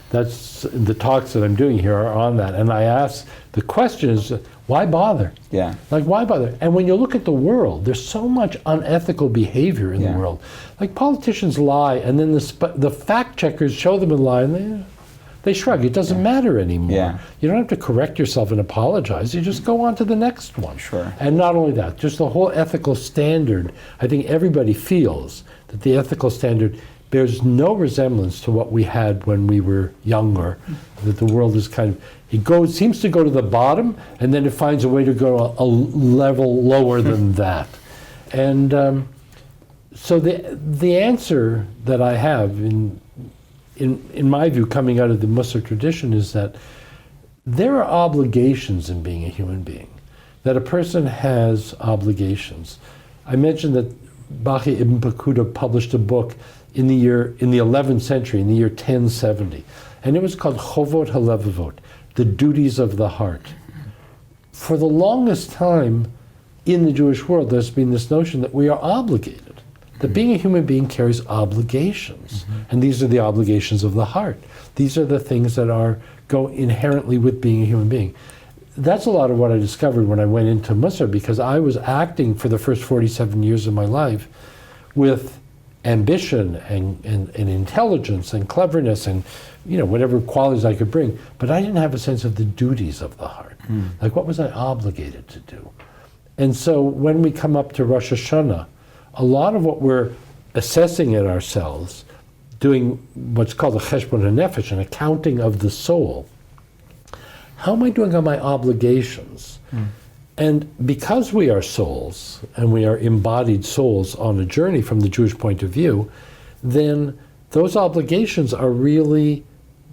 That's the talks that I'm doing here are on that. And I ask, the question is, why bother? Yeah. Like, why bother? And when you look at the world, there's so much unethical behavior in the world. Like, politicians lie, and then the fact checkers show them a lie, and they shrug. It doesn't matter anymore. Yeah. You don't have to correct yourself and apologize. You just go on to the next one. Sure. And not only that, just the whole ethical standard. I think everybody feels that the ethical standard bears no resemblance to what we had when we were younger. That the world is seems to go to the bottom, and then it finds a way to go a level lower than that. And so the answer that I have in my view, coming out of the Mussar tradition, is that there are obligations in being a human being, that a person has obligations. I mentioned that Bachi ibn Pakuda published a book in the 11th century, in the year 1070, and it was called Chovot HaLevavot, the duties of the heart. For the longest time in the Jewish world, there's been this notion that we are obligated. That being a human being carries obligations, and these are the obligations of the heart. These are the things that go inherently with being a human being. That's a lot of what I discovered when I went into Mussar, because I was acting for the first 47 years of my life with ambition and intelligence and cleverness and whatever qualities I could bring, but I didn't have a sense of the duties of the heart. Like, what was I obligated to do? And so when we come up to Rosh Hashanah, a lot of what we're assessing in ourselves, doing what's called a cheshbon hanefesh, an accounting of the soul. How am I doing on my obligations? And because we are souls, and we are embodied souls on a journey from the Jewish point of view, then those obligations are really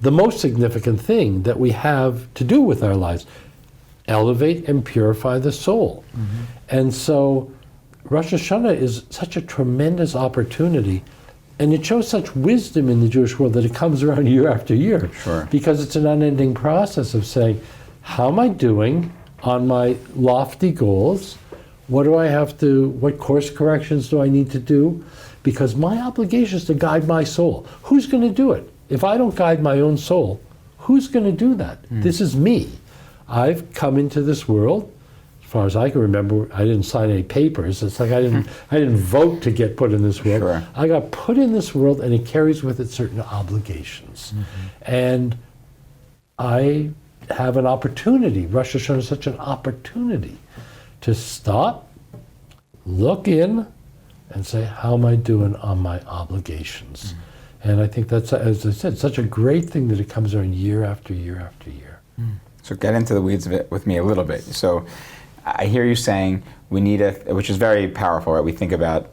the most significant thing that we have to do with our lives. Elevate and purify the soul. And so Rosh Hashanah is such a tremendous opportunity, and it shows such wisdom in the Jewish world that it comes around year after year. Sure. Because it's an unending process of saying, how am I doing on my lofty goals? What course corrections do I need to do? Because my obligation is to guide my soul. Who's going to do it? If I don't guide my own soul, who's going to do that? This is me. I've come into this world. As far as I can remember, I didn't sign any papers. It's like I didn't vote to get put in this world. Sure. I got put in this world, and it carries with it certain obligations. And I have an opportunity. Rosh Hashanah is such an opportunity to stop, look in, and say, how am I doing on my obligations? And I think that's, as I said, such a great thing that it comes around year after year after year. So get into the weeds of it with me a little bit. So I hear you saying we need which is very powerful, right? We think about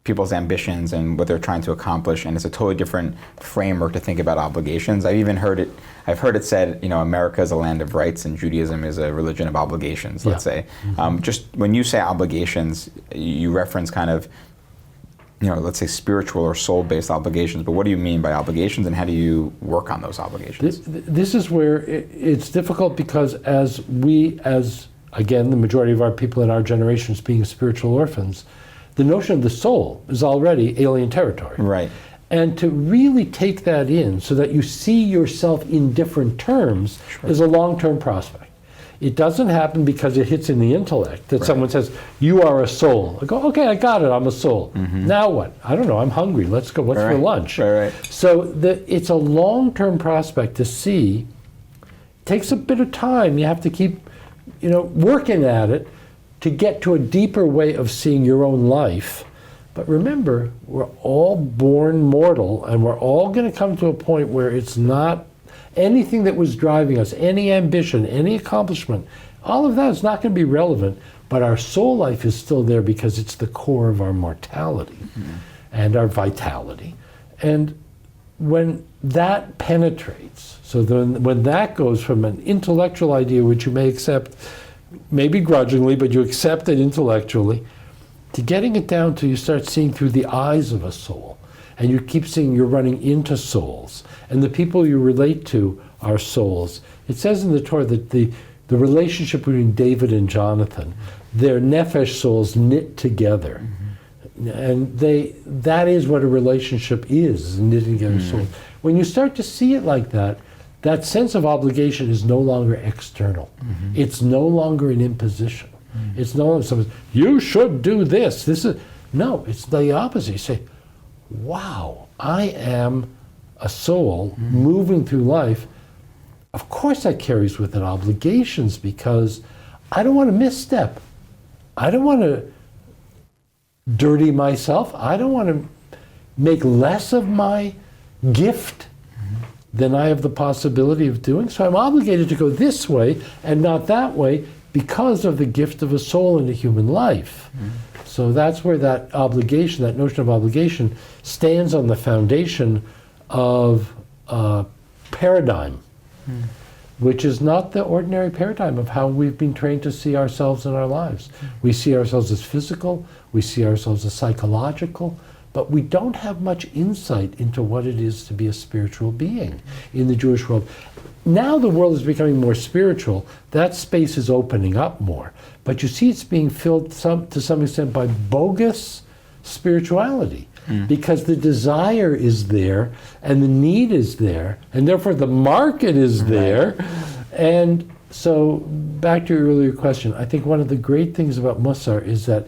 people's ambitions and what they're trying to accomplish, and it's a totally different framework to think about obligations. I've heard it said, America is a land of rights and Judaism is a religion of obligations, let's say. Just when you say obligations, you reference kind of let's say spiritual or soul-based obligations, but what do you mean by obligations, and how do you work on those obligations? This is where it's difficult, because as again, the majority of our people in our generations being spiritual orphans, the notion of the soul is already alien territory. Right. And to really take that in so that you see yourself in different terms is a long-term prospect. It doesn't happen because it hits in the intellect that someone says, you are a soul. I go, okay, I got it, I'm a soul. Now what? I don't know, I'm hungry, let's go, what's for lunch? So it's a long-term prospect to see. It takes a bit of time, you have to keep working at it to get to a deeper way of seeing your own life. But remember, we're all born mortal, and we're all going to come to a point where it's not anything that was driving us, any ambition, any accomplishment, all of that is not going to be relevant, but our soul life is still there because it's the core of our mortality and our vitality. And when that penetrates, so then when that goes from an intellectual idea, which you may accept, maybe grudgingly, but you accept it intellectually, to getting it down to you start seeing through the eyes of a soul. And you keep seeing you're running into souls. And the people you relate to are souls. It says in the Torah that the relationship between David and Jonathan, their nephesh souls knit together. And that is what a relationship is, knitting together souls. When you start to see it like that, that sense of obligation is no longer external. It's no longer an imposition. It's no longer someone, you should do this. No, it's the opposite. You say, wow, I am a soul moving through life. Of course that carries with it obligations, because I don't want to misstep. I don't want to dirty myself. I don't want to make less of my gift than I have the possibility of doing. So I'm obligated to go this way and not that way because of the gift of a soul in a human life. So that's where that obligation, that notion of obligation, stands on the foundation of paradigm, which is not the ordinary paradigm of how we've been trained to see ourselves in our lives. We see ourselves as physical, we see ourselves as psychological, but we don't have much insight into what it is to be a spiritual being in the Jewish world. Now the world is becoming more spiritual. That space is opening up more. But you see it's being filled to some extent by bogus spirituality, because the desire is there and the need is there, and therefore the market is there. And so back to your earlier question, I think one of the great things about Mussar is that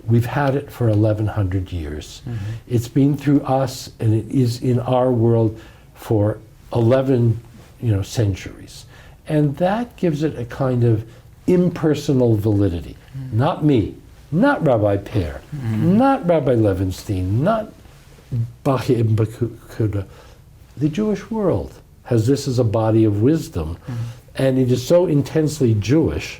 we've had it for 1,100 years. It's been through us, and it is in our world for 11 centuries. And that gives it a kind of impersonal validity. Not me, not Rabbi Pear, not Rabbi Levinstein, not Bachi ibn Bakuda. The Jewish world has this as a body of wisdom, and it is so intensely Jewish.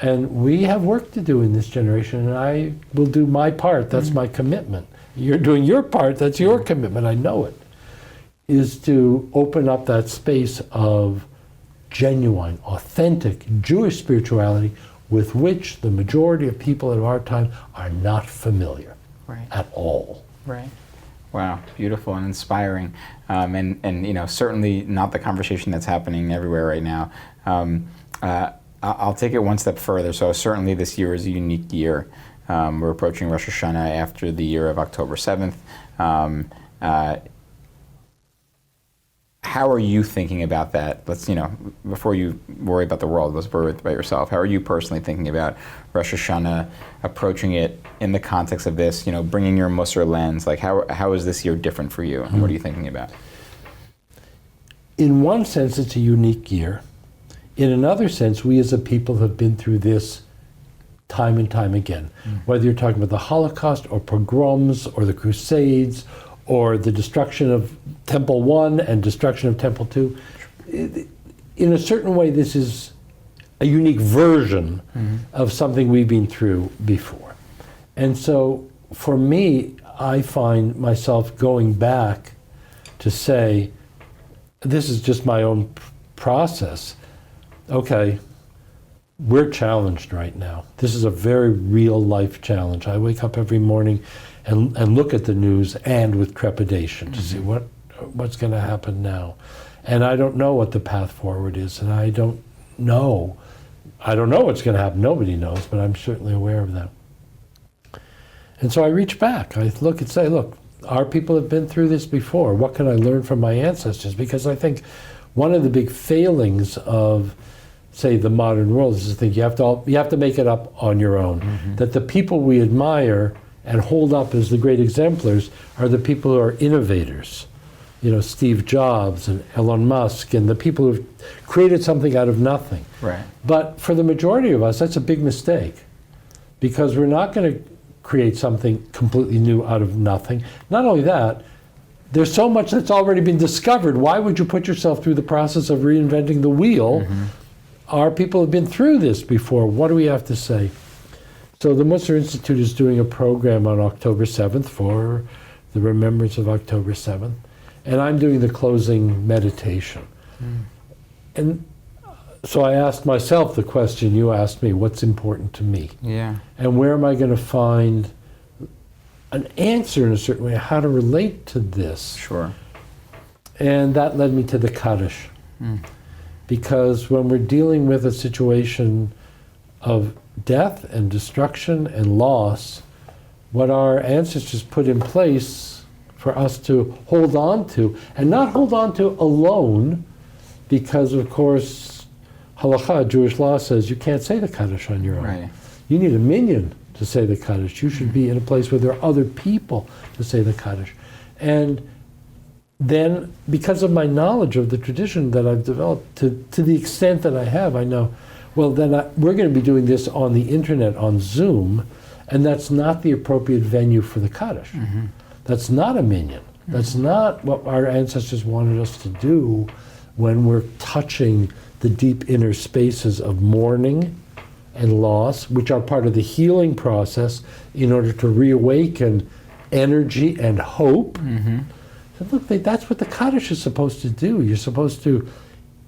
And we have work to do in this generation, and I will do my part. That's my commitment. You're doing your part. That's your commitment. I know it. Is to open up that space of genuine, authentic Jewish spirituality with which the majority of people of our time are not familiar at all. Wow, beautiful and inspiring, and certainly not the conversation that's happening everywhere right now. I'll take it one step further. So certainly this year is a unique year. We're approaching Rosh Hashanah after the year of October 7th. How are you thinking about that? Before you worry about the world, let's worry about yourself. How are you personally thinking about Rosh Hashanah, approaching it in the context of this, bringing your Mussar lens? Like, how is this year different for you? And what are you thinking about? In one sense, it's a unique year. In another sense, we as a people have been through this time and time again. Whether you're talking about the Holocaust or pogroms or the Crusades or the destruction of Temple 1 and destruction of Temple 2, in a certain way this is a unique version of something we've been through before. And so for me, I find myself going back to say, this is just my own process. Okay, we're challenged right now. This is a very real life challenge. I wake up every morning and look at the news and with trepidation to see what's going to happen now. And I don't know what the path forward is, and I don't know what's going to happen. Nobody knows, but I'm certainly aware of that. And so I reach back. I look and say, look, our people have been through this before. What can I learn from my ancestors? Because I think one of the big failings of, say, the modern world is to think you have to make it up on your own. That the people we admire and hold up as the great exemplars are the people who are innovators. You know, Steve Jobs and Elon Musk and the people who've created something out of nothing. Right. But for the majority of us, that's a big mistake, because we're not going to create something completely new out of nothing. Not only that, there's so much that's already been discovered. Why would you put yourself through the process of reinventing the wheel? Our people have been through this before. What do we have to say? So the Mussar Institute is doing a program on October 7th for the remembrance of October 7th. And I'm doing the closing meditation. And so I asked myself the question you asked me, what's important to me? Yeah. And where am I going to find an answer in a certain way, how to relate to this? Sure. And that led me to the Kaddish. Because when we're dealing with a situation of death and destruction and loss, what our ancestors put in place for us to hold on to, and not hold on to alone, because of course, halakha, Jewish law says you can't say the Kaddish on your own. Right. You need a minyan to say the Kaddish. You should be in a place where there are other people to say the Kaddish. And then, because of my knowledge of the tradition that I've developed, to the extent that I have, I know, well, then we're going to be doing this on the internet, on Zoom, and that's not the appropriate venue for the Kaddish. That's not a minyan. That's not what our ancestors wanted us to do when we're touching the deep inner spaces of mourning and loss, which are part of the healing process in order to reawaken energy and hope. So look, that's what the Kaddish is supposed to do. You're supposed to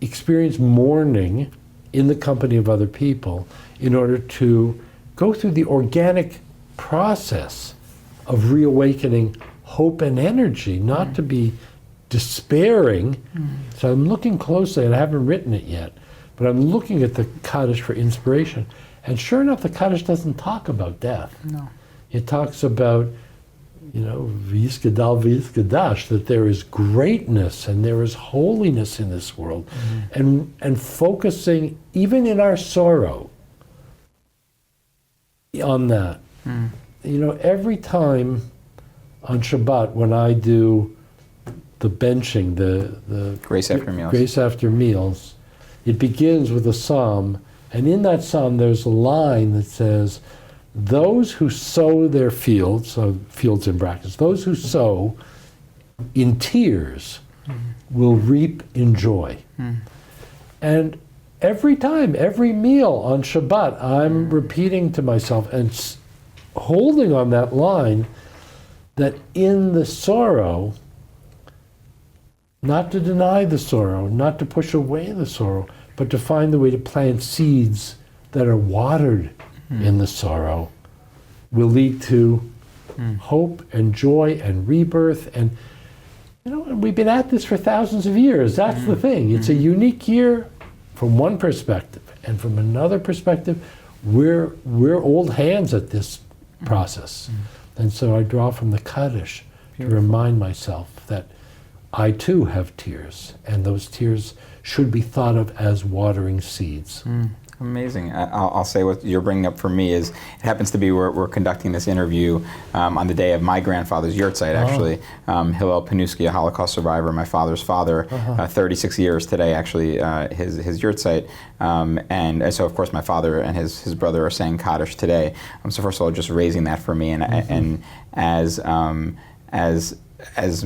experience mourning in the company of other people in order to go through the organic process of reawakening hope and energy, not to be despairing. So I'm looking closely, and I haven't written it yet, but I'm looking at the Kaddish for inspiration. And sure enough, the Kaddish doesn't talk about death. No. It talks about, v'yiskadal v'yiskadash, that there is greatness and there is holiness in this world. And focusing, even in our sorrow, on that. Every time on Shabbat, when I do the benching, the Grace after meals. Grace after meals, it begins with a psalm, and in that psalm there's a line that says, those who sow their fields, so fields in brackets, those who sow in tears will reap in joy. And every time, every meal on Shabbat, I'm repeating to myself and holding on that line, that in the sorrow, not to deny the sorrow, not to push away the sorrow, but to find the way to plant seeds that are watered in the sorrow, will lead to hope and joy and rebirth. And we've been at this for thousands of years. That's the thing. It's a unique year from one perspective, and from another perspective, we're old hands at this process. And so I draw from the Kaddish to remind myself that I too have tears, and those tears should be thought of as watering seeds. Amazing. I'll say what you're bringing up for me is, it happens to be we're conducting this interview on the day of my grandfather's yurtzeit, actually. Hillel Panuski, a Holocaust survivor, my father's father, 36 years today, actually, his yurtzeit. And so, of course, my father and his brother are saying Kaddish today. So first of all, just raising that for me. And as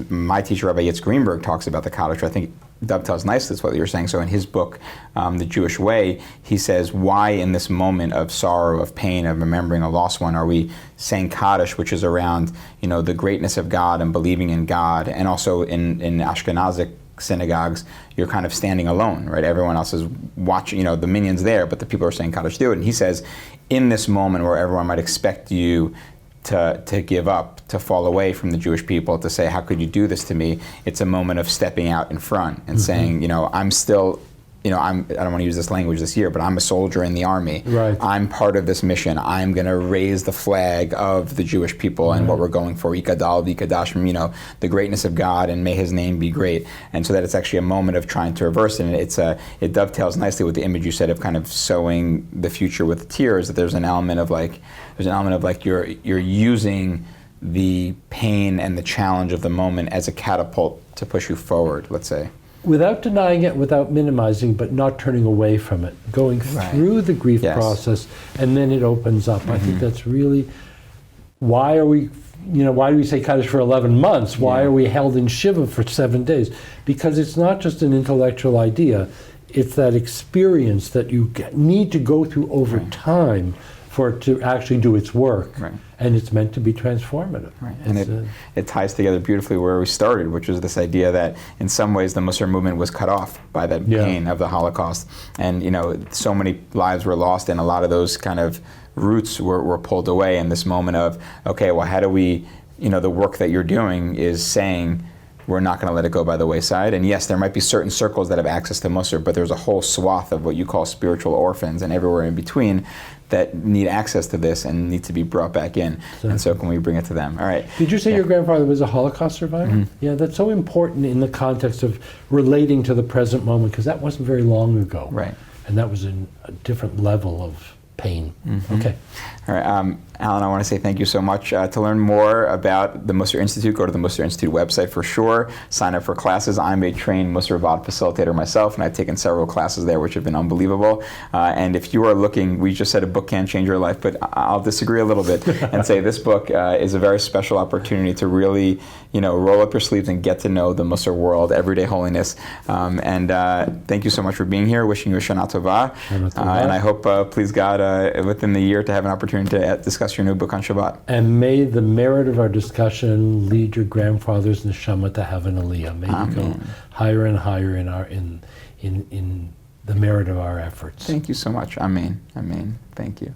my teacher, Rabbi Yitz Greenberg, talks about the Kaddish, I think dovetails nicely with what you're saying. So in his book, The Jewish Way, he says, why in this moment of sorrow, of pain, of remembering a lost one, are we saying Kaddish, which is around, the greatness of God and believing in God, and also in Ashkenazic synagogues, you're kind of standing alone, right? Everyone else is watching, the minyan's there, but the people are saying Kaddish do it. And he says, in this moment where everyone might expect you to give up, to fall away from the Jewish people, to say, how could you do this to me? It's a moment of stepping out in front and saying, I'm still, I don't want to use this language this year, but I'm a soldier in the army. Right. I'm part of this mission. I'm going to raise the flag of the Jewish people and what we're going for. Yikadal v'yikadashim, the greatness of God, and may His name be great. And so that it's actually a moment of trying to reverse it. And it dovetails nicely with the image you said of kind of sowing the future with tears. That there's an element of like you're using the pain and the challenge of the moment as a catapult to push you forward, let's say. Without denying it, without minimizing, but not turning away from it, going through the grief process, and then it opens up. I think that's really why do we say Kaddish for 11 months? Why are we held in Shiva for 7 days? Because it's not just an intellectual idea, it's that experience that you need to go through over time for it to actually do its work. Right. And it's meant to be transformative. Right. And it ties together beautifully where we started, which is this idea that in some ways the Mussar movement was cut off by that pain of the Holocaust. And so many lives were lost, and a lot of those kind of roots were pulled away in this moment of, okay, well, how do we, the work that you're doing is saying, we're not going to let it go by the wayside. And yes, there might be certain circles that have access to Mussar, but there's a whole swath of what you call spiritual orphans and everywhere in between that need access to this and need to be brought back in. Exactly. And so can we bring it to them? All right. Did you say your grandfather was a Holocaust survivor? Yeah, that's so important in the context of relating to the present moment, because that wasn't very long ago. Right. And that was in a different level of pain. Okay. All right, Alan, I want to say thank you so much. To learn more about the Mussar Institute, go to the Mussar Institute website for sure. Sign up for classes. I'm a trained Mussar Vod facilitator myself, and I've taken several classes there, which have been unbelievable. And if you are looking, we just said a book can't change your life, but I'll disagree a little bit and say this book is a very special opportunity to really, roll up your sleeves and get to know the Mussar world, everyday holiness. And thank you so much for being here. Wishing you a Shana Tova. And I hope, please God, within the year to have an opportunity to discuss your new book on Shabbat. And may the merit of our discussion lead your grandfather's neshama to have an aliyah. May you go higher and higher in the merit of our efforts. Thank you so much. Amen. Amen. Thank you.